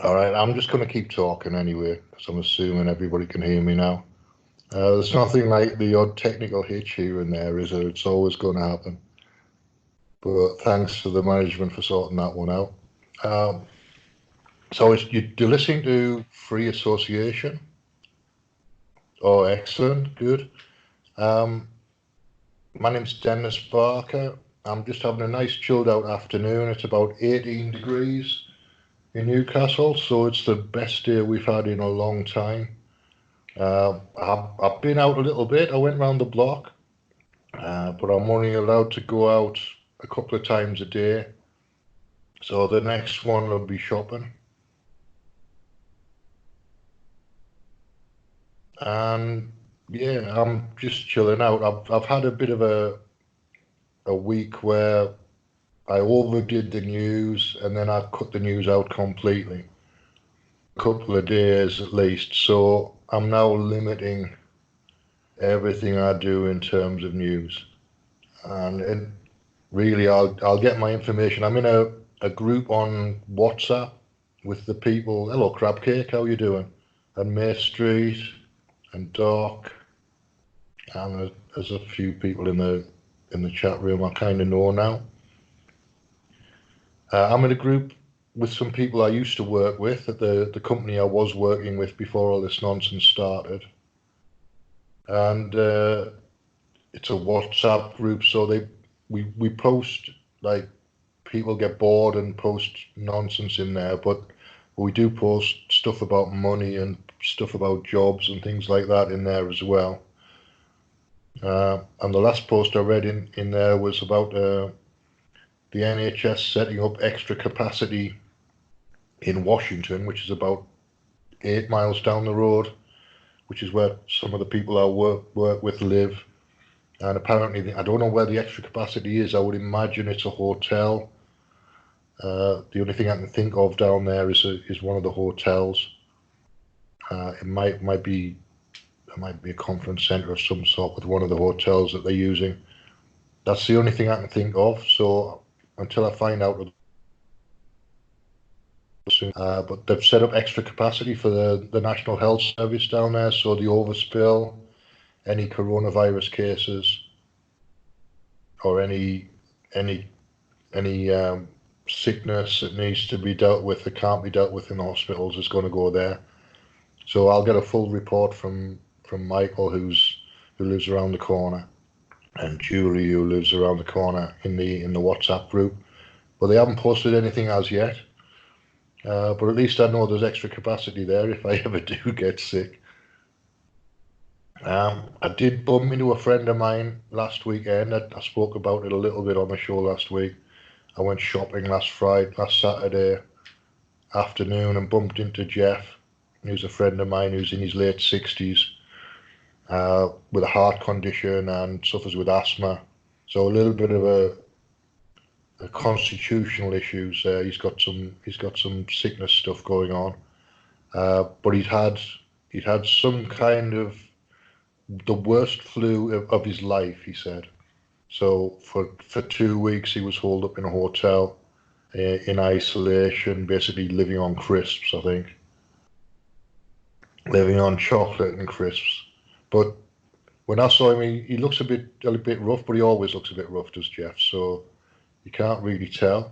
All right, I'm just going to keep talking anyway, because I'm assuming everybody can hear me now. There's nothing like the odd technical hitch here and there, is there? It's always going to happen. But thanks to the management for sorting that one out. Um, you're listening to Free Association. Oh, excellent, good. Um, my name's Dennis Barker. I'm just having a nice chilled out afternoon. It's about 18 degrees in Newcastle, so it's the best day we've had in a long time. I've been out a little bit. I went round the block, but I'm only allowed to go out a couple of times a day. So the next one will be shopping. And yeah, I'm just chilling out. I've had a bit of a week where I overdid the news and then I cut the news out completely. A couple of days at least. So I'm now limiting everything I do in terms of news. And really, I'll get my information. I'm in a group on WhatsApp with the people. Hello, Crab Cake, how you doing? And May Street and Doc, and there's a few people in the chat room I kind of know now. I'm in a group with some people I used to work with at the company I was working with before all this nonsense started, and it's a WhatsApp group, so we post, like, people get bored and post nonsense in there, but we do post stuff about money and stuff about jobs and things like that in there as well. And the last post I read in there was about the NHS setting up extra capacity in Washington, which is about 8 miles down the road, which is where some of the people I work with live. And apparently, I don't know where the extra capacity is. I would imagine it's a hotel. The only thing I can think of down there is one of the hotels. It might be a conference centre of some sort with one of the hotels that they're using. That's the only thing I can think of. So until I find out, but they've set up extra capacity for the National Health Service down there. So the overspill, any coronavirus cases, or any sickness that needs to be dealt with that can't be dealt with in the hospitals is going to go there. So I'll get a full report from Michael, who lives around the corner, and Julie, who lives around the corner in the WhatsApp group. But they haven't posted anything as yet. But at least I know there's extra capacity there if I ever do get sick. I did bump into a friend of mine last weekend. I spoke about it a little bit on the show last week. I went shopping last Saturday afternoon, and bumped into Jeff, who's a friend of mine who's in his late 60s, with a heart condition and suffers with asthma. So a little bit of a constitutional issues. He's got some sickness stuff going on, but he'd had some kind of the worst flu of his life, he said. So for 2 weeks he was holed up in a hotel, in isolation, basically living on crisps, I think, living on chocolate and crisps. But when I saw him, he looks a bit rough, but he always looks a bit rough, does Jeff? So you can't really tell.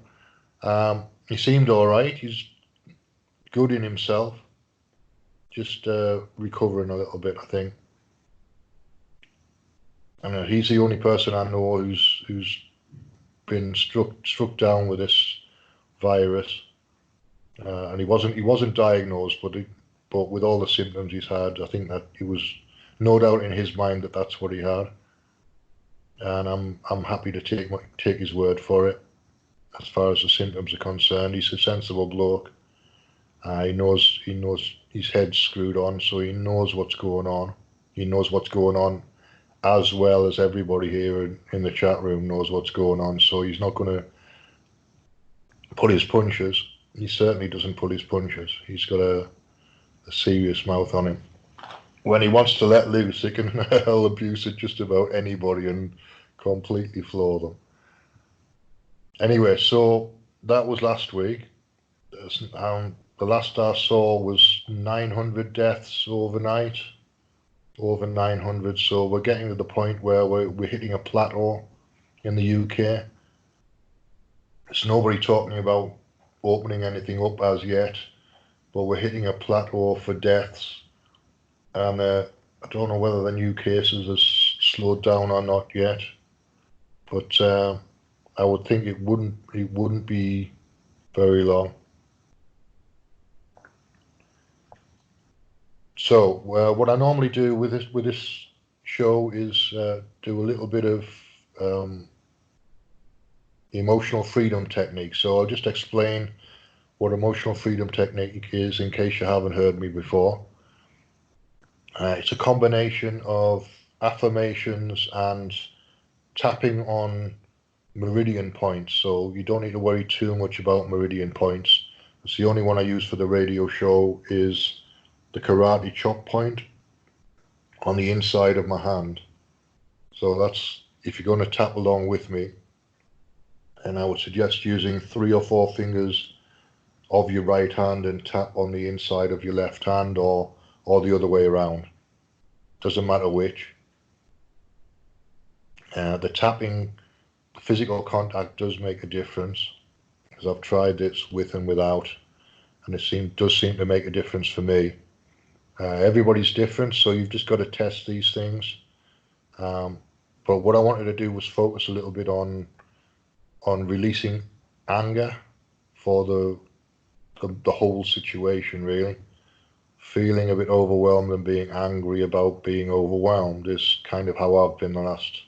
He seemed all right. He's good in himself, just recovering a little bit, I think. And he's the only person I know who's been struck down with this virus, and he wasn't diagnosed, but with all the symptoms he's had, I think that he was no doubt in his mind that that's what he had, and I'm happy to take his word for it. As far as the symptoms are concerned, he's a sensible bloke. He knows his head's screwed on, so he knows what's going on. He knows what's going on as well as everybody here in the chat room knows what's going on. So he's not going to pull his punches. He certainly doesn't pull his punches. He's got a serious mouth on him. When he wants to let loose, he can hurl abuse at just about anybody and completely floor them. Anyway, so that was last week. the last I saw was 900 deaths overnight, over 900. So we're getting to the point where we're hitting a plateau in the UK. There's nobody talking about opening anything up as yet, but we're hitting a plateau for deaths. And I don't know whether the new cases has slowed down or not yet, but I would think it wouldn't be very long. So what I normally do with this show is do a little bit of emotional freedom technique. So I'll just explain what emotional freedom technique is in case you haven't heard me before. It's a combination of affirmations and tapping on meridian points. So you don't need to worry too much about meridian points. It's the only one I use for the radio show is the karate chop point on the inside of my hand. So that's, if you're going to tap along with me, and I would suggest using 3 or 4 fingers of your right hand and tap on the inside of your left hand, or the other way around. Doesn't matter which. The tapping, physical contact does make a difference, because I've tried this with and without, and it does seem to make a difference for me. Everybody's different, so you've just got to test these things. But what I wanted to do was focus a little bit on releasing anger for the whole situation, really. Feeling a bit overwhelmed and being angry about being overwhelmed is kind of how I've been the last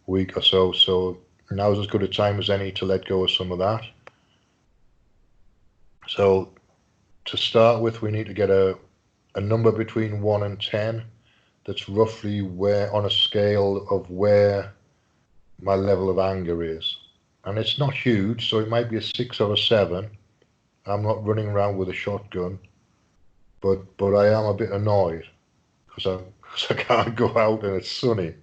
week or so. So now's as good a time as any to let go of some of that. So to start with, we need to get a number between 1 and 10 that's roughly where, on a scale of where my level of anger is. And it's not huge, so it might be a 6 or a 7. I'm not running around with a shotgun, but I am a bit annoyed because I can't go out and it's sunny.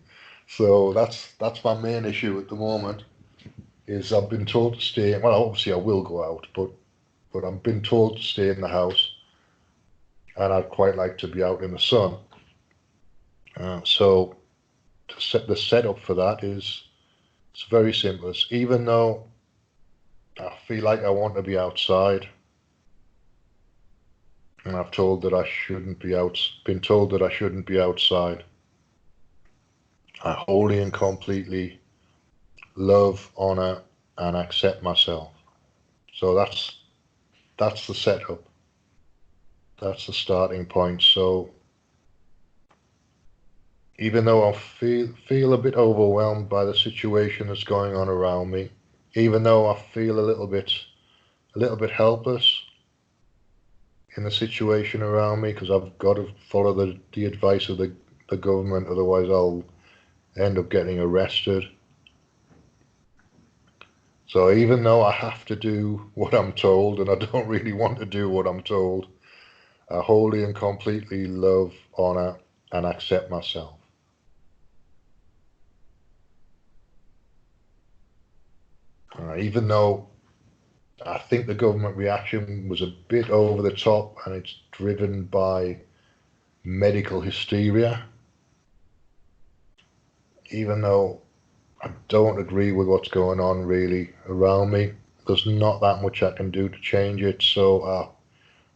So that's my main issue at the moment. Is I've been told to stay. Well, obviously I will go out, but I've been told to stay in the house, and I'd quite like to be out in the sun. So to set the setup for that is, it's very simple. It's, even though I feel like I want to be outside, and I've told that I shouldn't be out, been told that I shouldn't be outside, I wholly and completely love, honor, and accept myself. So that's the setup. That's the starting point. So even though I feel a bit overwhelmed by the situation that's going on around me, even though I feel a little bit helpless in the situation around me, because I've got to follow the advice of the government, otherwise I'll end up getting arrested. So even though I have to do what I'm told, and I don't really want to do what I'm told, I wholly and completely love, honor, and accept myself. Even though I think the government reaction was a bit over the top and it's driven by medical hysteria, even though I don't agree with what's going on really around me, there's not that much I can do to change it. So I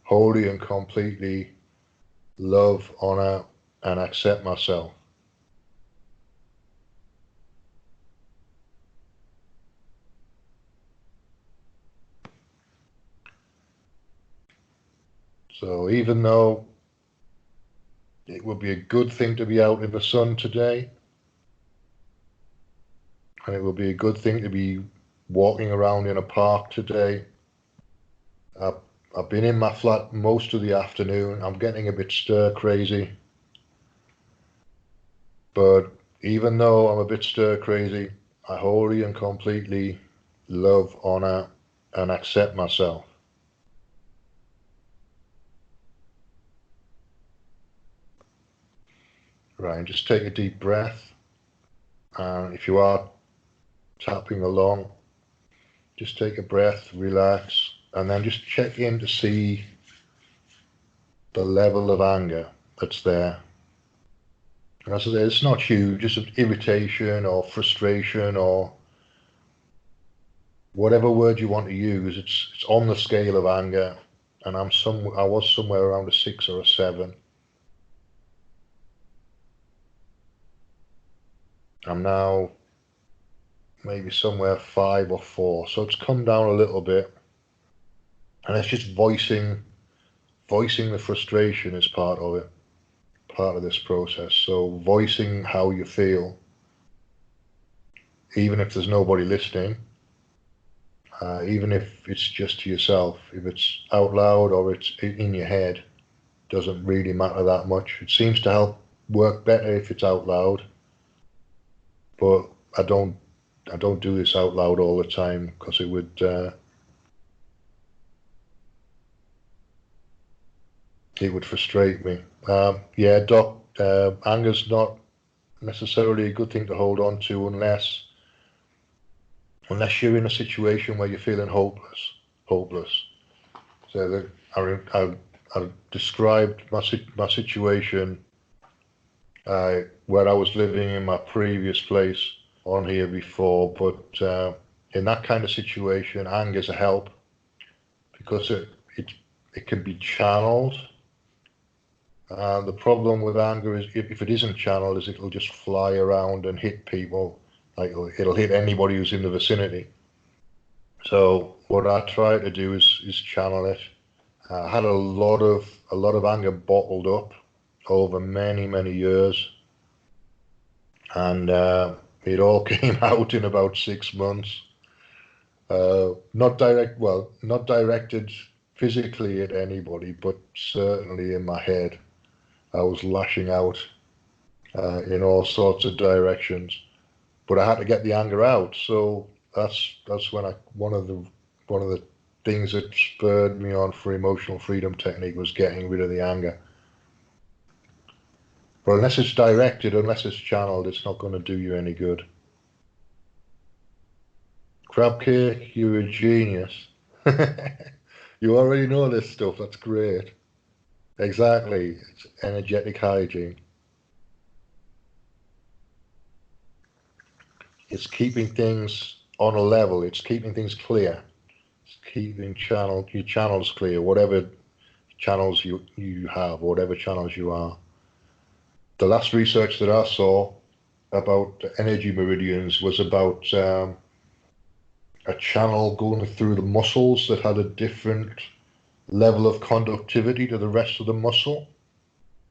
wholly and completely love, honor, and accept myself. So even though it would be a good thing to be out in the sun today, and it would be a good thing to be walking around in a park today, I've been in my flat most of the afternoon. I'm getting a bit stir crazy. But even though I'm a bit stir crazy, I wholly and completely love, honor, and accept myself. Right, and just take a deep breath. And if you are tapping along, just take a breath, relax, and then just check in to see level of anger that's there. And as I say, it's not huge, just irritation or frustration or whatever word you want to use. It's on the scale of anger, and I was somewhere around a 6 or a 7. I'm now maybe somewhere 5 or 4, so it's come down a little bit, and it's just voicing the frustration is part of it, part of this process. So voicing how you feel, even if there's nobody listening, even if it's just to yourself, if it's out loud or it's in your head, doesn't really matter that much. It seems to help work better if it's out loud, but I don't do this out loud all the time because it would frustrate me. Yeah, Doc, anger's not necessarily a good thing to hold on to unless you're in a situation where you're feeling hopeless. So I described my situation where I was living in my previous place on here before, but in that kind of situation, anger's a help because it can be channeled. The problem with anger is if it isn't channeled, is it'll just fly around and hit people. Like it'll hit anybody who's in the vicinity. So what I try to do is channel it. I had a lot of anger bottled up over many years, and it all came out in about 6 months. Not directed physically at anybody, but certainly in my head. I was lashing out in all sorts of directions, but I had to get the anger out. So that's when one of the things that spurred me on for emotional freedom technique was getting rid of the anger. But unless it's directed, unless it's channeled, it's not going to do you any good. Crab Cake, you're a genius. You already know this stuff. That's great. Exactly. It's energetic hygiene. It's keeping things on a level. It's keeping things clear. It's keeping your channels clear, whatever channels you have, whatever channels you are. The last research that I saw about energy meridians was about a channel going through the muscles that had a different level of conductivity to the rest of the muscle.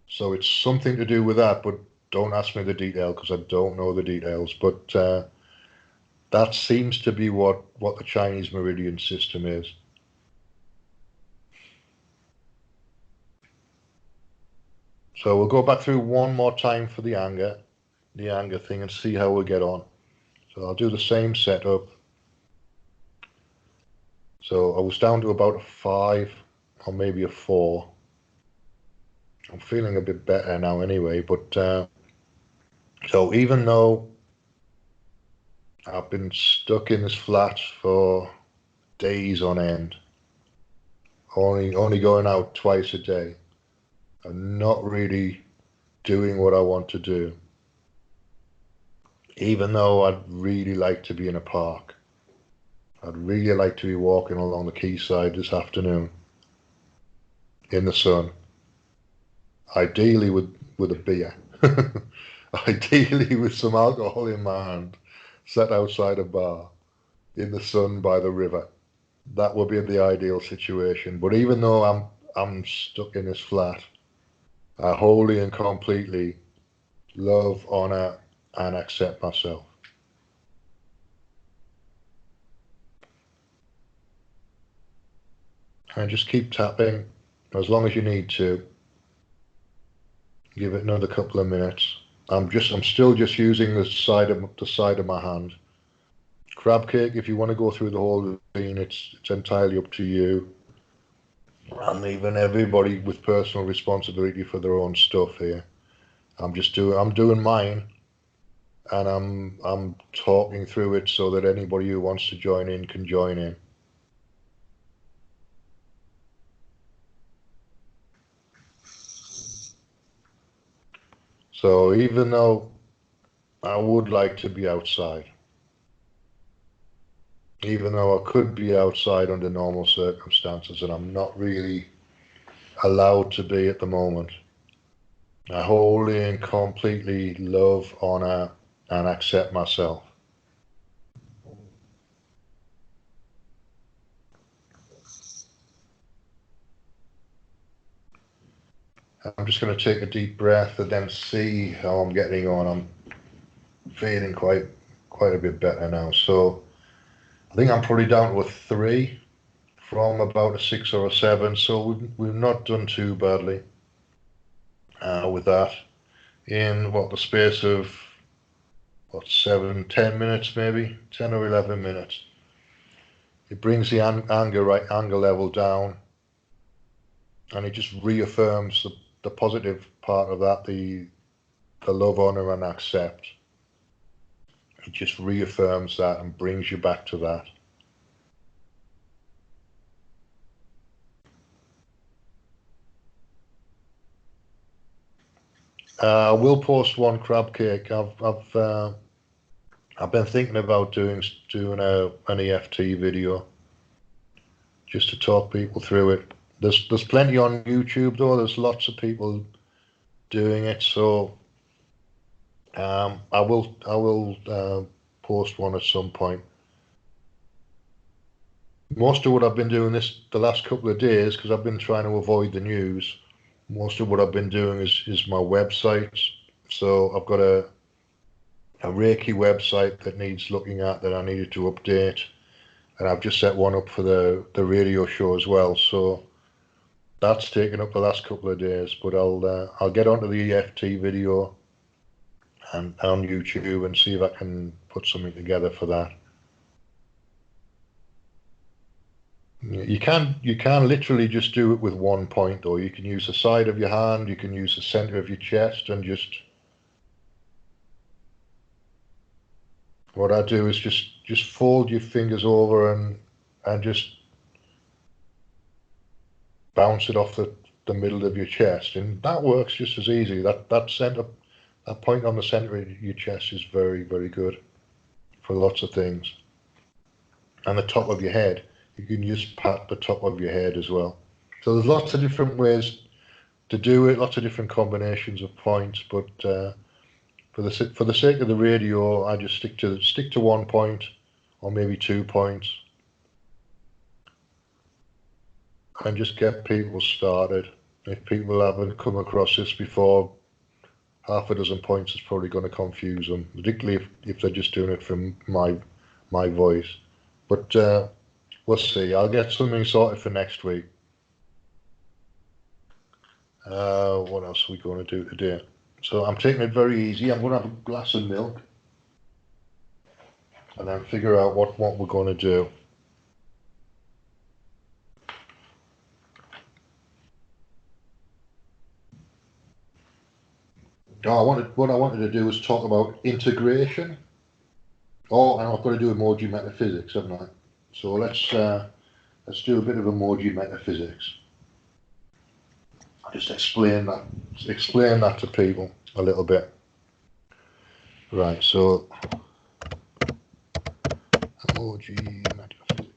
So it's something to do with that, but don't ask me the detail because I don't know the details. But that seems to be what the Chinese meridian system is. So we'll go back through one more time for the anger thing, and see how we get on. So I'll do the same setup. So I was down to about a 5 or maybe a 4. I'm feeling a bit better now anyway, but so even though I've been stuck in this flat for days on end, only going out twice a day, and not really doing what I want to do, even though I'd really like to be in a park. I'd really like to be walking along the quayside this afternoon in the sun, ideally with a beer, ideally with some alcohol in my hand, sat outside a bar in the sun by the river. That would be the ideal situation. But even though I'm stuck in this flat, I wholly and completely love, honor, and accept myself. And just keep tapping as long as you need to. Give it another couple of minutes. I'm still just using the side of my hand. Crab Cake, if you want to go through the whole routine, it's entirely up to you. I'm leaving everybody with personal responsibility for their own stuff here. I'm doing mine, and I'm talking through it so that anybody who wants to join in can join in. So even though I would like to be outside, even though I could be outside under normal circumstances, and I'm not really allowed to be at the moment, I wholly and completely love, honor, and accept myself. I'm just going to take a deep breath and then see how I'm getting on. I'm feeling quite a bit better now. So I think I'm probably down to a 3 from about a 6 or a 7. So we've not done too badly with that. In what, the space of what, 7, 10 minutes, maybe 10 or 11 minutes. It brings the anger level down, and it just reaffirms the positive part of that, the love, honor, and accept. It just reaffirms that and brings you back to that. I will post one crab cake. I've been thinking about doing an EFT video just to talk people through it. There's plenty on YouTube though. There's lots of people doing it, so I will post one at some point. Most of what I've been doing the last couple of days, because I've been trying to avoid the news, most of what I've been doing is my website. So I've got a Reiki website that needs looking at, that I needed to update, and I've just set one up for the radio show as well. So that's taken up the last couple of days, but I'll get onto the EFT video and on YouTube and see if I can put something together for that. You can literally just do it with one point, or you can use the side of your hand, you can use the center of your chest, and just what I do is just fold your fingers over and just bounce it off the middle of your chest, and that works just as easy. That point on the center of your chest is very, very good for lots of things. And the top of your head, you can just pat the top of your head as well. So there's lots of different ways to do it, lots of different combinations of points, but for the sake of the radio, I just stick to one point or maybe 2 points and just get people started. If people haven't come across this before, half a dozen points is probably going to confuse them, particularly if they're just doing it from my voice. But we'll see. I'll get something sorted for next week. What else are we going to do today? So I'm taking it very easy. I'm going to have a glass of milk and then figure out what we're going to do. What I wanted to do was talk about integration. Oh, and I've got to do emoji metaphysics, haven't I? So let's do a bit of emoji metaphysics. I'll just explain that to people a little bit. Right, so emoji metaphysics.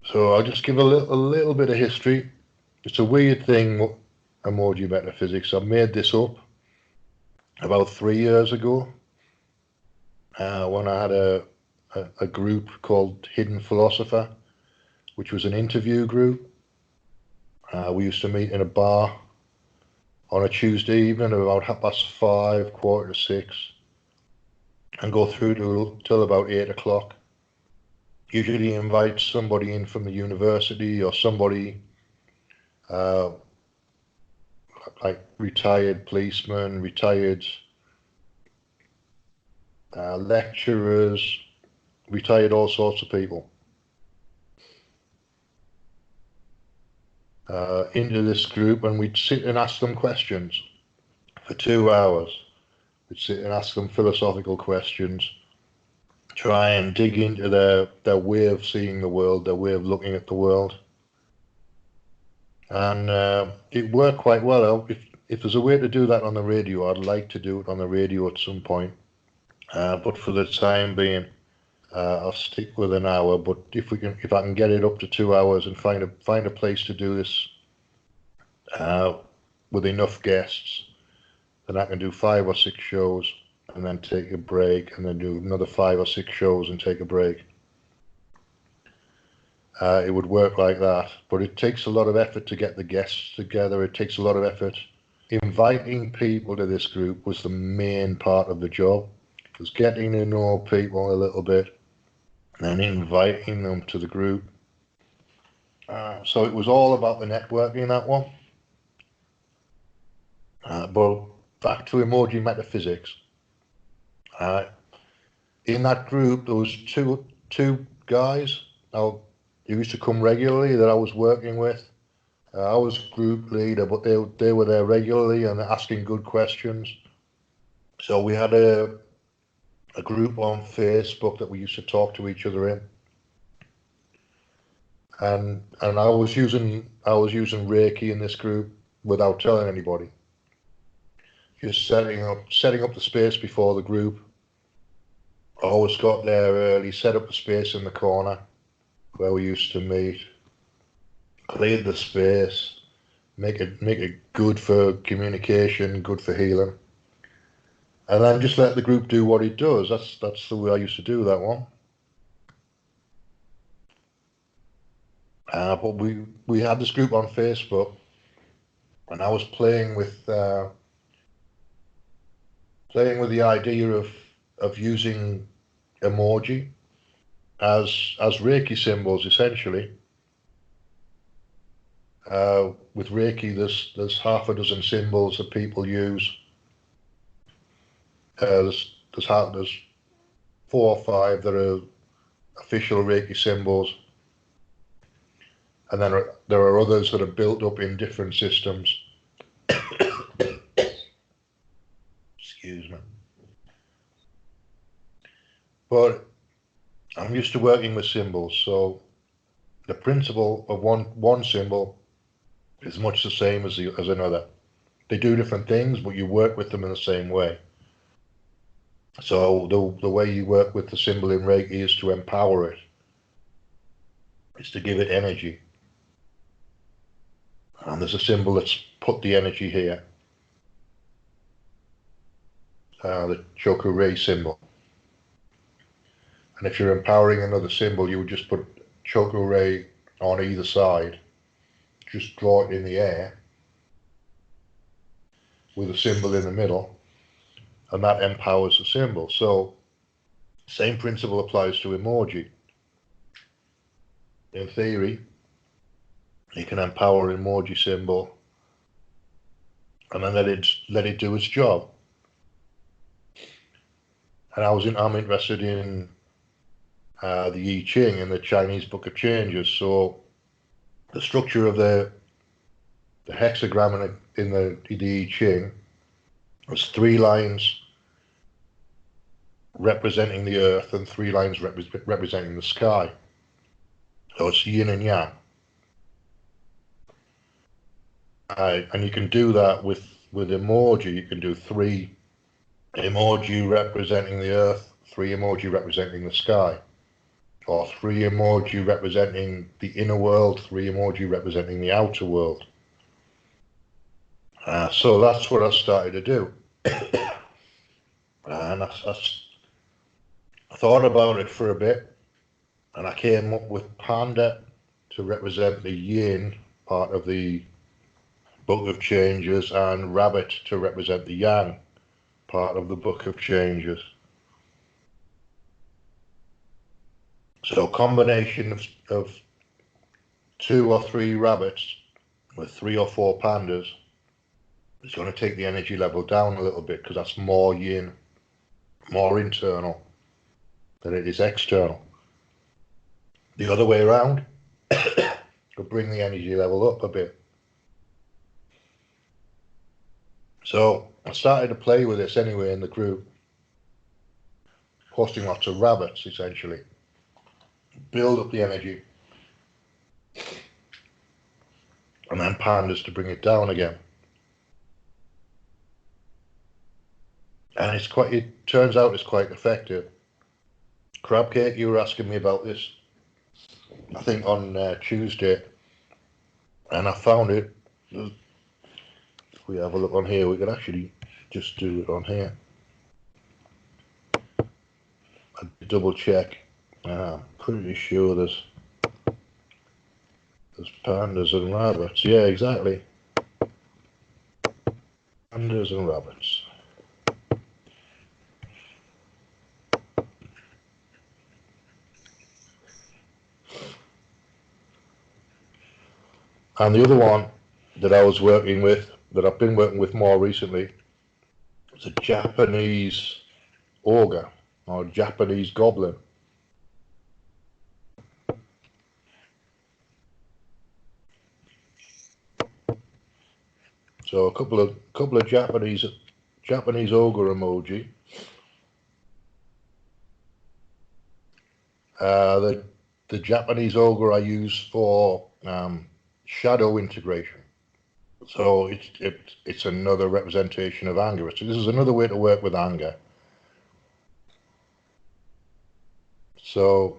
So I'll just give a little bit of history. It's a weird thing, emoji metaphysics. I made this up about 3 years ago when I had a group called Hidden Philosopher, which was an interview group. We used to meet in a bar on a Tuesday evening at about 5:30, 5:45, and go through till about 8 o'clock. Usually invite somebody in from the university or somebody like retired policemen, retired lecturers, retired all sorts of people into this group, and we'd sit and ask them questions for 2 hours. We'd sit and ask them philosophical questions, try and dig into their way of seeing the world, their way of looking at the world. And it worked quite well. If there's a way to do that on the radio, I'd like to do it on the radio at some point. But for the time being, I'll stick with an hour. But if I can get it up to 2 hours and find a place to do this with enough guests, then I can do 5 or 6 shows and then take a break, and then do another 5 or 6 shows and take a break. It would work like that, but it takes a lot of effort to get the guests together. It takes a lot of effort. Inviting people to this group was the main part of the job. It was getting to know people a little bit and then inviting them to the group. So it was all about the networking, that one. But back to emoji metaphysics. In that group, there was two guys who used to come regularly that I was working with. I was group leader, but they were there regularly and asking good questions. So we had a group on Facebook that we used to talk to each other in. And I was using Reiki in this group without telling anybody. Just setting up the space before the group. I always got there early, set up the space in the corner where we used to meet, cleared the space, make it good for communication, good for healing, and then just let the group do what it does. That's the way I used to do that one. But we had this group on Facebook, and I was playing with the idea of using emoji as Reiki symbols, essentially. With Reiki, there's half a dozen symbols that people use. There's 4 or 5 that are official Reiki symbols, and then there are others that are built up in different systems. Excuse me. But I'm used to working with symbols, so the principle of one symbol is much the same as another. They do different things, but you work with them in the same way. So the way you work with the symbol in Reiki is to empower it, is to give it energy. And there's a symbol that's put the energy here, the Choku-rei symbol. And if you're empowering another symbol, you would just put Choku-rei on either side, just draw it in the air with a symbol in the middle, and that empowers the symbol. So same principle applies to emoji. In theory, you can empower an emoji symbol and then let it do its job. And I'm interested in the I Ching and the Chinese Book of Changes. So the structure of the hexagram in the I Ching was 3 lines representing the earth and 3 lines representing the sky. So it's yin and yang. And you can do that with emoji. You can do 3 emoji representing the earth, 3 emoji representing the sky, or 3 emoji representing the inner world, 3 emoji representing the outer world. So that's what I started to do. And I thought about it for a bit, and I came up with Panda to represent the yin part of the Book of Changes, and Rabbit to represent the yang part of the Book of Changes. So combination of 2 or 3 rabbits with 3 or 4 pandas is going to take the energy level down a little bit, because that's more yin, more internal than it is external. The other way around could bring the energy level up a bit. So I started to play with this anyway in the group. posting lots of rabbits, essentially. Build up the energy, and then pandas to bring it down again. And it turns out it's quite effective. Crab Cake, you were asking me about this, I think on Tuesday, and I found it. If we have a look on here, we can actually just do it on here. I'd double check. I'm pretty sure there's pandas and rabbits. Yeah, exactly. Pandas and rabbits. And the other one that I was working with, that I've been working with more recently, is a Japanese ogre or Japanese goblin. So a couple of Japanese ogre emoji. The Japanese ogre I use for shadow integration. So it's another representation of anger. So this is another way to work with anger. So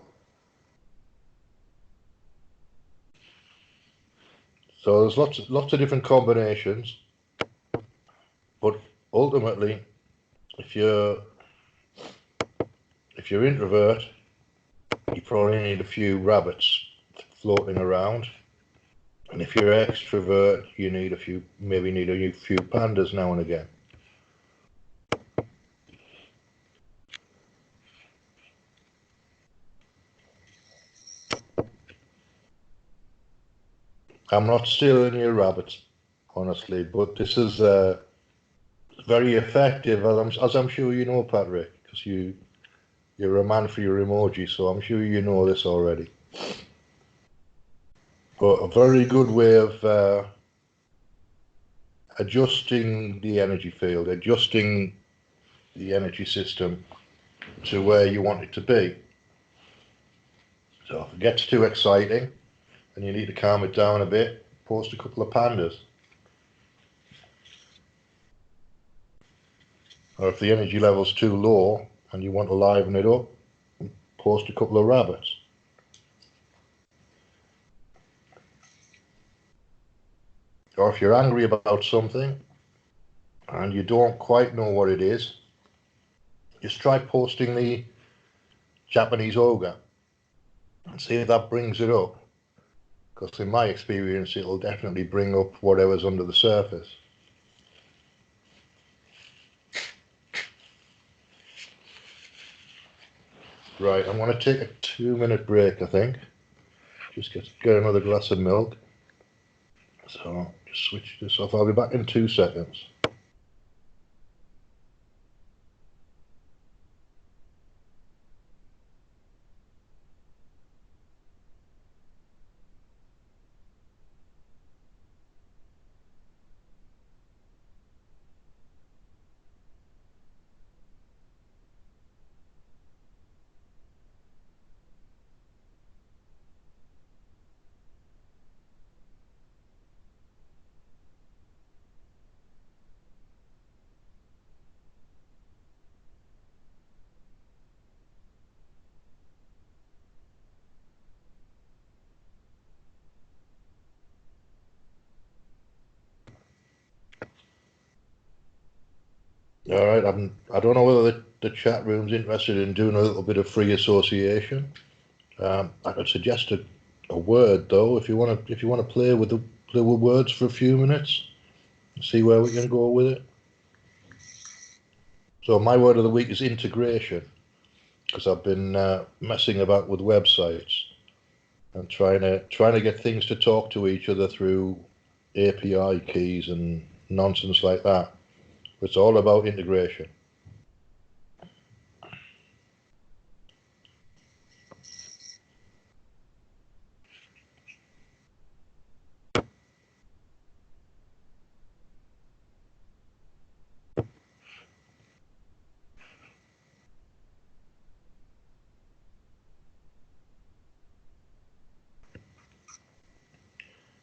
there's lots of different combinations, but ultimately, if you're introvert, you probably need a few rabbits floating around, and if you're extrovert, you need a few pandas now and again. I'm not stealing your rabbits, honestly, but this is very effective, as I'm sure you know, Patrick, because you're a man for your emoji, so I'm sure you know this already. But a very good way of adjusting the energy field, adjusting the energy system to where you want it to be. So if it gets too exciting and you need to calm it down a bit, post a couple of pandas. Or if the energy level's too low and you want to liven it up, post a couple of rabbits. Or if you're angry about something and you don't quite know what it is, just try posting the Japanese ogre and see if that brings it up. Because in my experience, it'll definitely bring up whatever's under the surface. Right, I'm going to take a 2-minute break, I think. Just get another glass of milk. So just switch this off. I'll be back in 2 seconds. All right, I don't know whether the chat room's interested in doing a little bit of free association. I could suggest a word though, if you want to play with words for a few minutes, see where we can go with it. So my word of the week is integration, because I've been messing about with websites and trying to get things to talk to each other through API keys and nonsense like that. It's all about integration.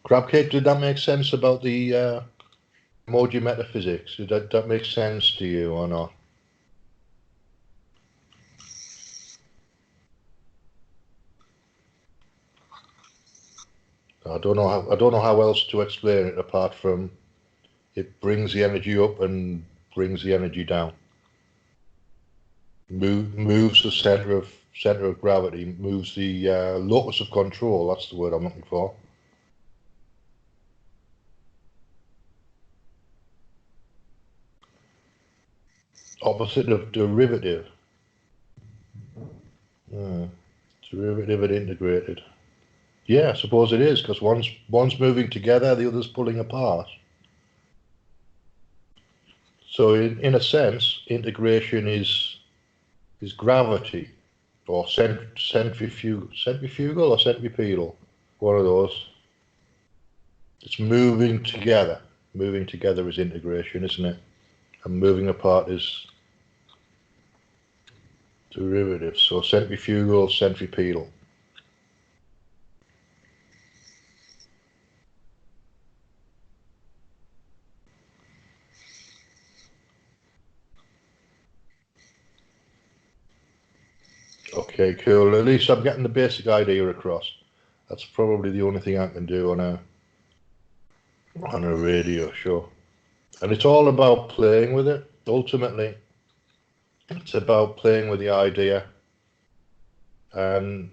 Crabcake, did that make sense about the emoji metaphysics? Did that make sense to you or not? I don't know how else to explain it apart from it brings the energy up and brings the energy down. Moves the center of gravity, moves the locus of control. That's the word I'm looking for. Opposite of derivative. Derivative and integrated. Yeah, I suppose it is, because one's moving together, the other's pulling apart. So in a sense, integration is gravity, or centrifugal or centripetal, one of those. It's moving together. Moving together is integration, isn't it? And moving apart is derivative. So centrifugal, centripetal. Okay, cool. At least I'm getting the basic idea across. That's probably the only thing I can do on a radio show. And it's all about playing with it. Ultimately, it's about playing with the idea and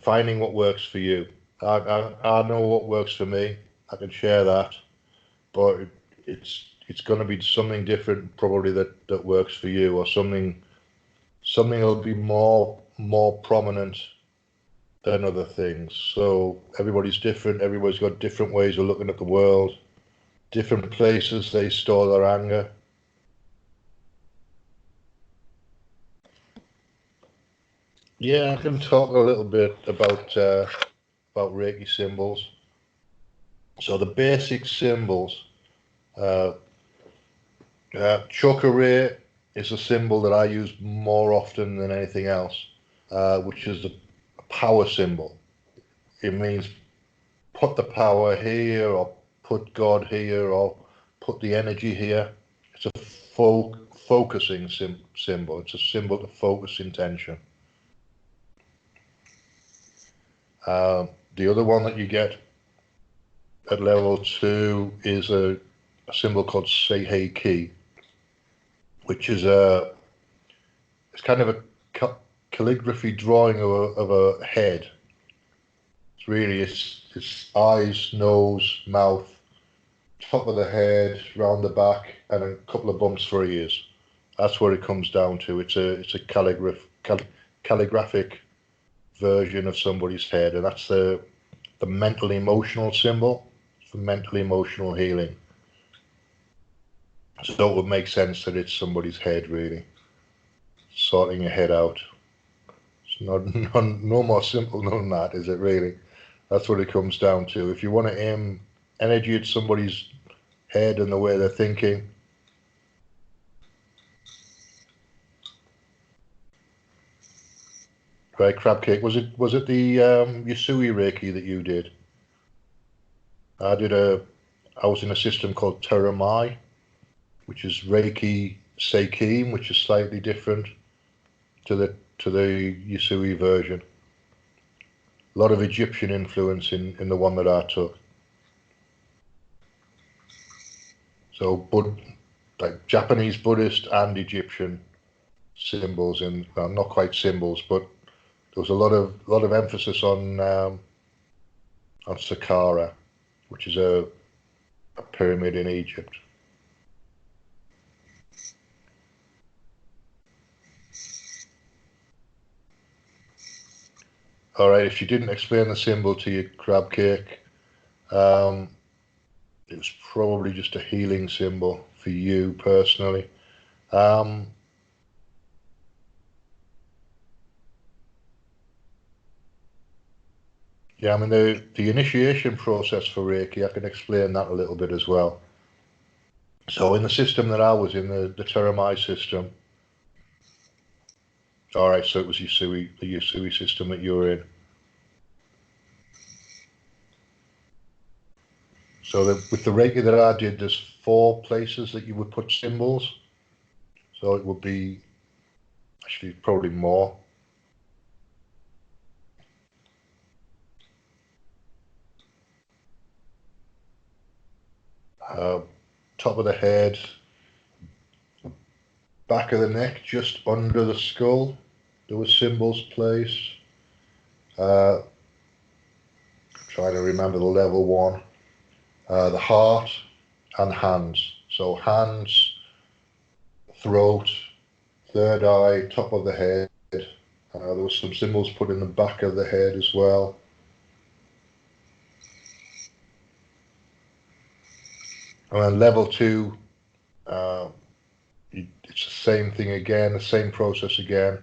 finding what works for you. I know what works for me. I can share that, but it's going to be something different probably that works for you, or something will be more prominent than other things. So everybody's different. Everybody's got different ways of looking at the world, different places they store their anger. Yeah, I can talk a little bit about Reiki symbols. So the basic symbols, Chokurei is a symbol that I use more often than anything else, which is a power symbol. It means put the power here, or put God here, or put the energy here. It's a focusing symbol. It's a symbol to focus intention. The other one that you get at level 2 is a symbol called Seihei-ki, which is it's kind of a calligraphy drawing of a head. It's really it's eyes, nose, mouth, top of the head, round the back, and a couple of bumps for ears. That's what it comes down to. It's a calligraphic version of somebody's head, and that's the mental emotional symbol for mental emotional healing. So it would make sense that it's somebody's head, really, sorting your head out. It's no more simple than that, is it really? That's what it comes down to. If you want to aim energy at somebody's head and the way they're thinking, right, Crabcake, was it the Usui Reiki that you did? I was in a system called Teramai, which is Reiki Seikin, which is slightly different to the Usui version. A lot of Egyptian influence in the one that I took. So, like Japanese, Buddhist, and Egyptian symbols, and well, not quite symbols, but there was a lot of emphasis on Saqqara, which is a pyramid in Egypt. All right, if she didn't explain the symbol to you, Crabcake, it was probably just a healing symbol for you personally. Yeah, I mean, the initiation process for Reiki, I can explain that a little bit as well. So in the system that I was in, the Teramai system, all right, so it was the Usui system that you were in. So with the Reiki that I did, there's 4 places that you would put symbols. So it would be actually probably more. Top of the head, back of the neck, just under the skull, there were symbols placed. Trying to remember the level 1. The heart and hands. So hands, throat, third eye, top of the head. There was some symbols put in the back of the head as well. And then level 2, it's the same thing again, the same process again.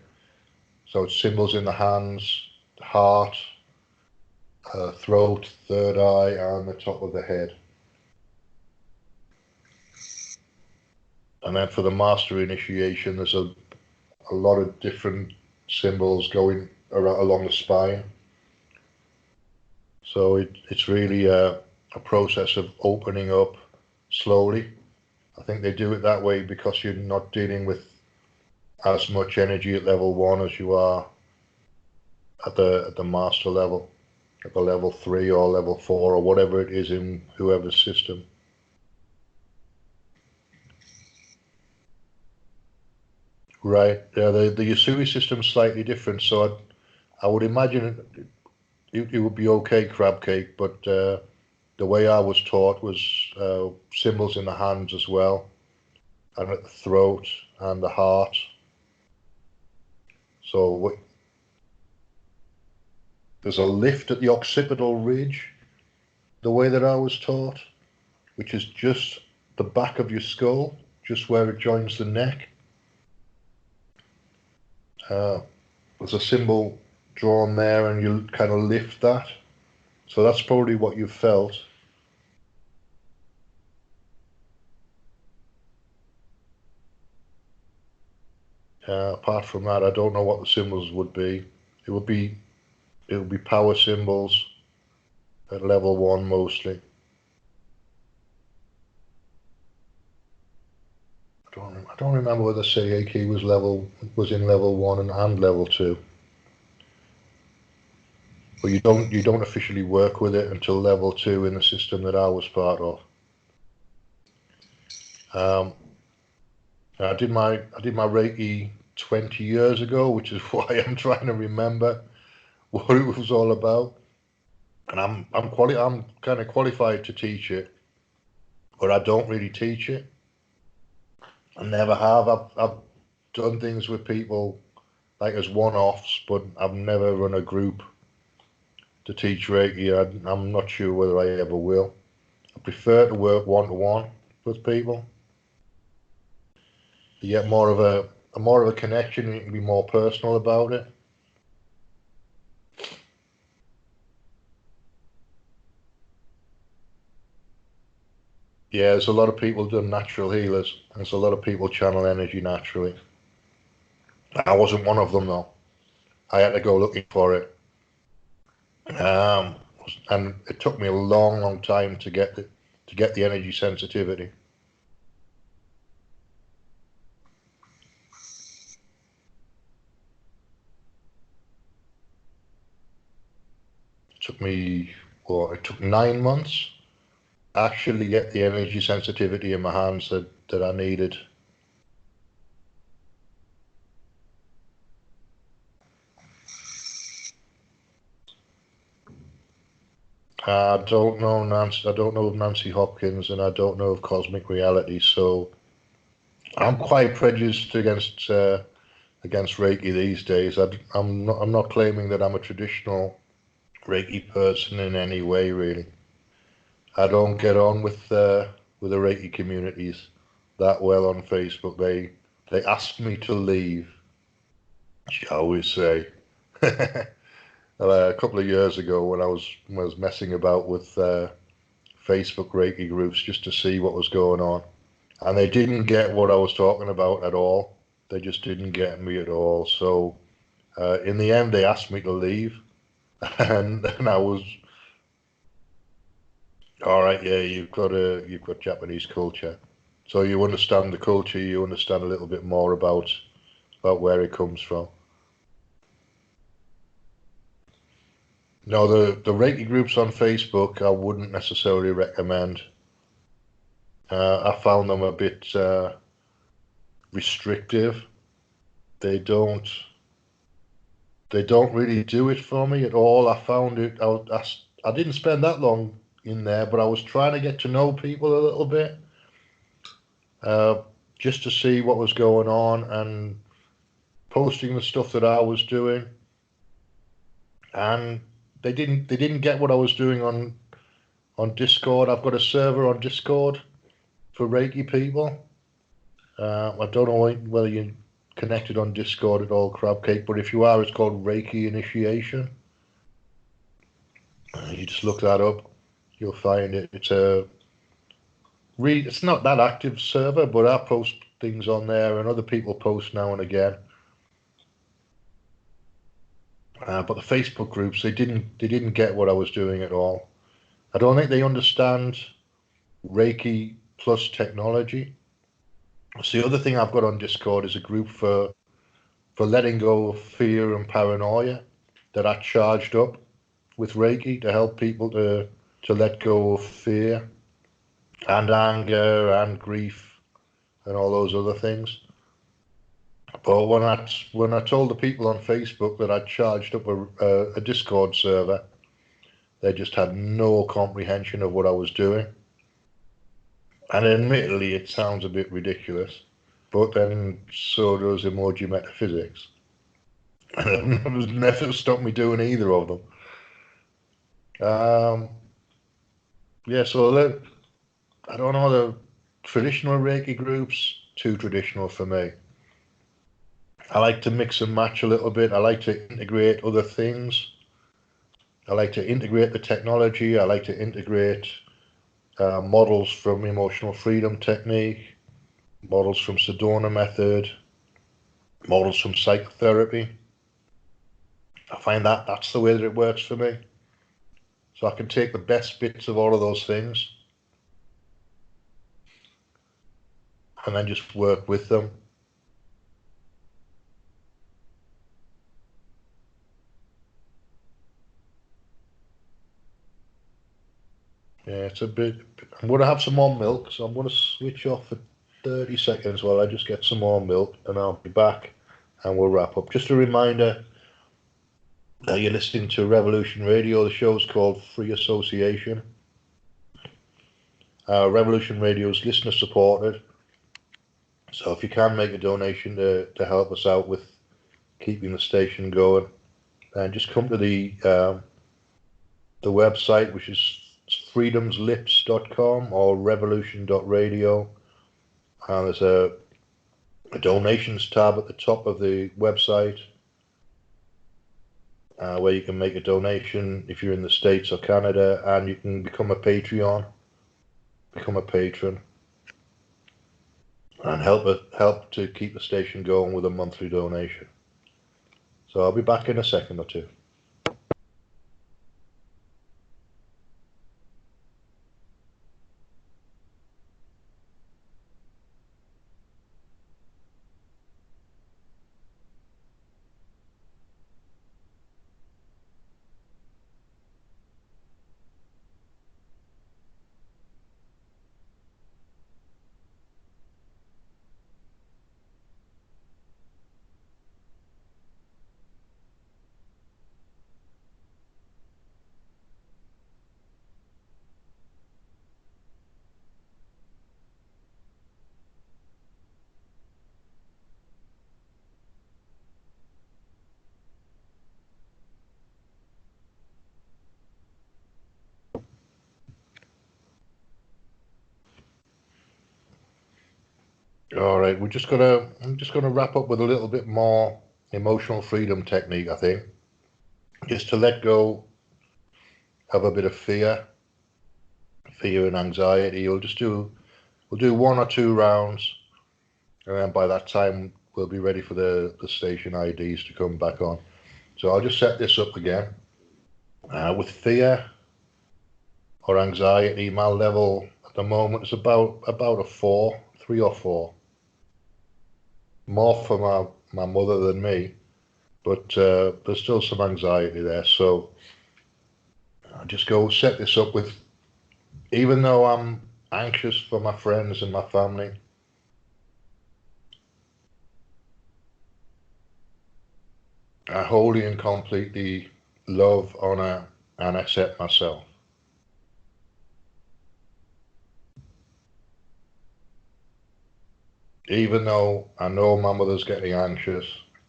So it's symbols in the hands, the heart, throat, third eye, and the top of the head. And then for the master initiation, there's a lot of different symbols going along the spine. So it's really a process of opening up slowly. I think they do it that way because you're not dealing with as much energy at level 1 as you are at the master level, at the level 3 or level 4 or whatever it is in whoever's system. Right. Yeah, the Yasui system's slightly different, so I would imagine it would be okay, crab cake, but the way I was taught was symbols in the hands as well, and at the throat and the heart. So there's a lift at the occipital ridge, the way that I was taught, which is just the back of your skull, just where it joins the neck. There's a symbol drawn there, and you kind of lift that. So that's probably what you felt. Apart from that, I don't know what the symbols would be. It would be power symbols at level 1 mostly. I don't remember whether Seiki was in level 1 and level 2. But you don't officially work with it until level 2 in the system that I was part of. I did my Reiki 20 years ago, which is why I'm trying to remember what it was all about. And I'm kind of qualified to teach it, but I don't really teach it. I never have. I've done things with people like as one-offs, but I've never run a group to teach Reiki. I'm not sure whether I ever will. I prefer to work one-to-one with people. You get more of a connection, and you can be more personal about it. Yeah, there's a lot of people done natural healers. There's a lot of people channel energy naturally. I wasn't one of them though. I had to go looking for it. And it took me a long, long time to get the energy sensitivity. It took 9 months actually get the energy sensitivity in my hands that I needed. I don't know Nancy. I don't know of Nancy Hopkins, and I don't know of Cosmic Reality. So I'm quite prejudiced against Reiki these days. I'm not claiming that I'm a traditional Reiki person in any way, really. I don't get on with the Reiki communities that well on Facebook. They asked me to leave, shall we say. A couple of years ago, when I was messing about with Facebook Reiki groups just to see what was going on, and they didn't get what I was talking about at all. They just didn't get me at all. So in the end, they asked me to leave, and I was All right, yeah, you've got Japanese culture, so you understand the culture. You understand a little bit more about where it comes from. No, the Reiki groups on Facebook, I wouldn't necessarily recommend. I found them a bit restrictive. They don't they don't really do it for me at all. I found it. I didn't spend that long in there, but I was trying to get to know people a little bit, uh, just to see what was going on and posting the stuff that I was doing. And they didn't get what I was doing on Discord. I've got a server on Discord for Reiki people. I don't know whether you're connected on Discord at all, Crabcake, but if you are, it's called Reiki Initiation. You just look that up, you'll find it. It's not that active server, but I post things on there, and other people post now and again. But the Facebook groups, they didn't get what I was doing at all. I don't think they understand Reiki plus technology. So the other thing I've got on Discord is a group for letting go of fear and paranoia that I charged up with Reiki to help people to let go of fear and anger and grief and all those other things. But when I told the people on Facebook that I'd charged up a Discord server, they just had no comprehension of what I was doing. And admittedly, it sounds a bit ridiculous, but then so does emoji metaphysics. And it never stopped me doing either of them. Yeah, so I don't know, the traditional Reiki groups, too traditional for me. I like to mix and match a little bit. I like to integrate other things. I like to integrate the technology. I like to integrate models from emotional freedom technique, models from Sedona method, models from psychotherapy. I find that that's the way that it works for me. So I can take the best bits of all of those things and then just work with them. Yeah, it's a bit. I'm going to have some more milk, so I'm going to switch off for 30 seconds while I just get some more milk, and I'll be back and we'll wrap up. Just a reminder that you're listening to Revolution Radio. The show's called Free Association. Revolution Radio is listener supported, so if you can make a donation to help us out with keeping the station going, then just come to the website, which is freedomslips.com or revolution.radio. And there's a donations tab at the top of the website where you can make a donation if you're in the States or Canada, and you can become a Patreon, become a patron, and help to keep the station going with a monthly donation. So I'll be back in a second or two. All right, I'm just gonna wrap up with a little bit more emotional freedom technique, I think. Just to let go of a bit of fear and anxiety. We'll do one or two rounds, and then by that time we'll be ready for the station IDs to come back on. So I'll just set this up again. With fear, or anxiety, my level at the moment is about a 4, 3 or 4. More for my mother than me, but there's still some anxiety there. So I just go set this up with, even though I'm anxious for my friends and my family, I wholly and completely love, honor, and accept myself. Even though I know my mother's getting anxious,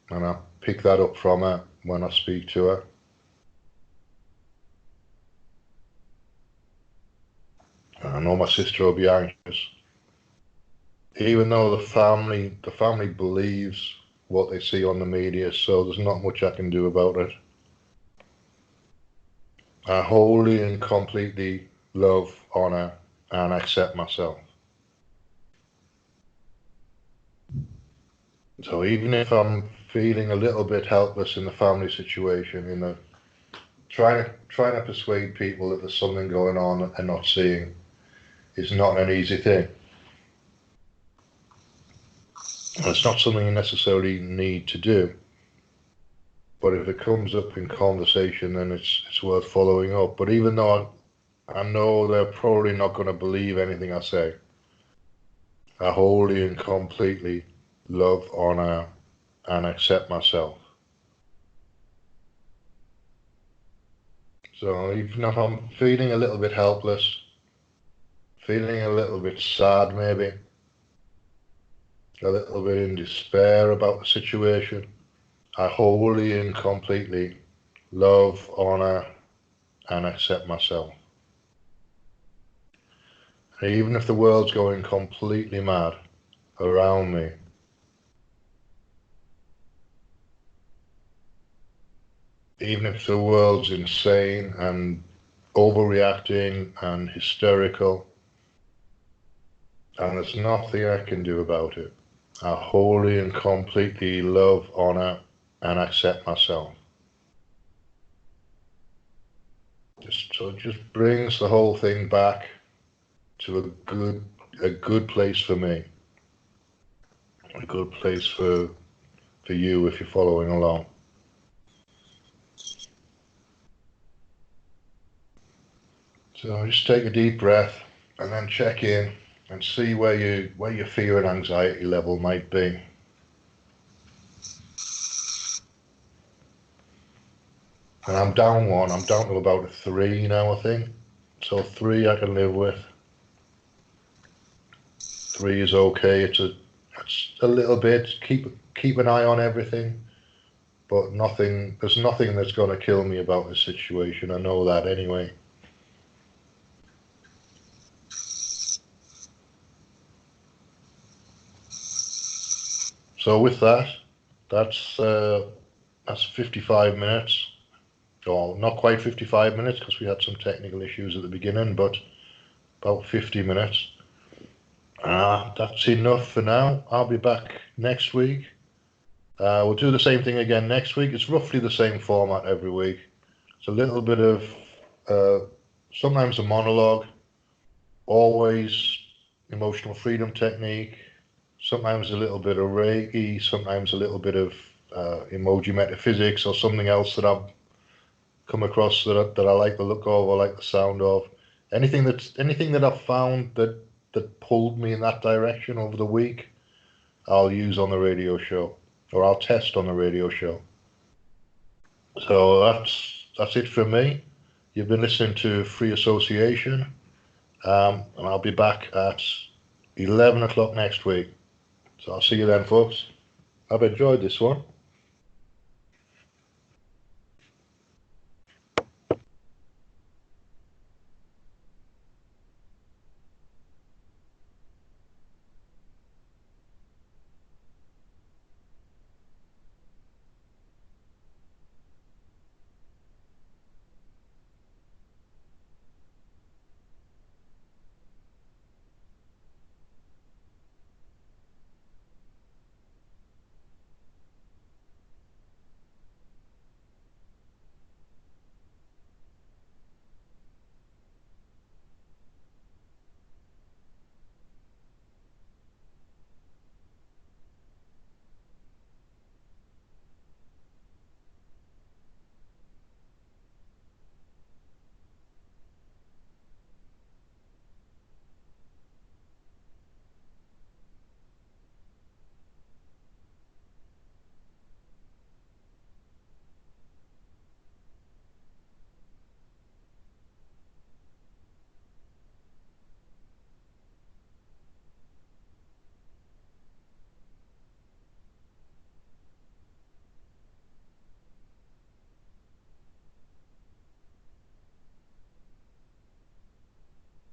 and I pick that up from her when I speak to her. And I know my sister will be anxious. Even though the family believes what they see on the media, so there's not much I can do about it. I wholly and completely love, honor, and accept myself. So even if I'm feeling a little bit helpless in the family situation, trying to persuade people that there's something going on that they're not seeing is not an easy thing. And it's not something you necessarily need to do. But if it comes up in conversation, then it's worth following up. But even though I know they're probably not going to believe anything I say, I wholly and completely love, honor, and accept myself. So even if I'm feeling a little bit helpless, feeling a little bit sad maybe, a little bit in despair about the situation, I wholly and completely love, honor, and accept myself. And even if the world's going completely mad around me, even if the world's insane and overreacting and hysterical, and there's nothing I can do about it, I wholly and completely love, honor, and accept myself. So it just brings the whole thing back to a good place for me, a good place for you if you're following along. So just take a deep breath and then check in and see where your fear and anxiety level might be. And I'm down one. I'm down to about a 3 now, I think. So 3 I can live with. 3 is okay. It's a little bit. Keep an eye on everything, but nothing. There's nothing that's going to kill me about this situation. I know that anyway. So with that, that's 55 minutes. Or not quite 55 minutes because we had some technical issues at the beginning, but about 50 minutes. That's enough for now. I'll be back next week. We'll do the same thing again next week. It's roughly the same format every week. It's a little bit of sometimes a monologue, always emotional freedom technique, sometimes a little bit of Reiki, sometimes a little bit of emoji metaphysics or something else that I've come across that I like the look of or like the sound of. Anything that I've found that pulled me in that direction over the week, I'll use on the radio show, or I'll test on the radio show. So that's it from me. You've been listening to Free Association, and I'll be back at 11 o'clock next week. So I'll see you then, folks. I've enjoyed this one.